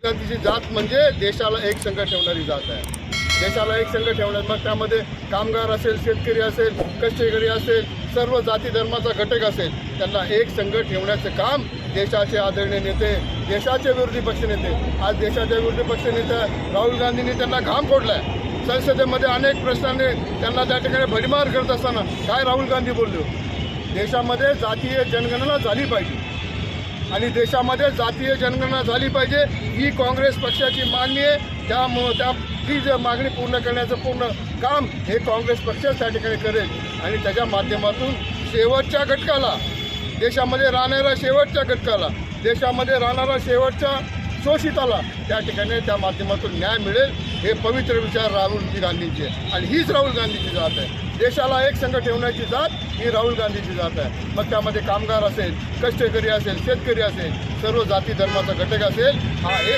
गांधीची जात म्हणजे देशाला एक संघ ठेवणारी जात आहे. देशाला एक संघ ठेवण्यात मग त्यामध्ये कामगार असेल, शेतकरी असेल, कष्टकरी असेल, सर्व जाती धर्माचा घटक असेल, त्यांना एक संघ ठेवण्याचं काम देशाचे आदरणीय नेते, देशाचे विरोधी पक्षनेते, आज देशाच्या विरोधी पक्षनेत्या राहुल गांधींनी त्यांना घाम फोडला आहे. संसदेमध्ये अनेक प्रश्नांनी त्यांना त्या ठिकाणी भडीमार करत असताना काय राहुल गांधी बोलले, देशामध्ये जातीय जनगणना झाली पाहिजे आणि देशामध्ये जातीय जनगणना झाली पाहिजे ही काँग्रेस पक्षाची मागणी आहे. ती मागणी पूर्ण करण्याचं पूर्ण काम हे काँग्रेस पक्ष त्या ठिकाणी करेल आणि त्याच्या माध्यमातून शेवटच्या घटकाला, देशामध्ये राहणाऱ्या शेवटच्या घटकाला, देशामध्ये राहणारा शेवटच्या शोषिताला त्या ठिकाणी त्या माध्यमातून न्याय मिळेल. हे पवित्र विचार राहुल गांधींचे आणि हीच राहुल गांधीची जात आहे. देशाला एक संघ ठेवण्याची जात ही राहुल गांधीची जात आहे. मग त्यामध्ये कामगार असेल, कष्टकरी असेल, शेतकरी असेल, सर्व जाती धर्माचा घटक असेल, हा एक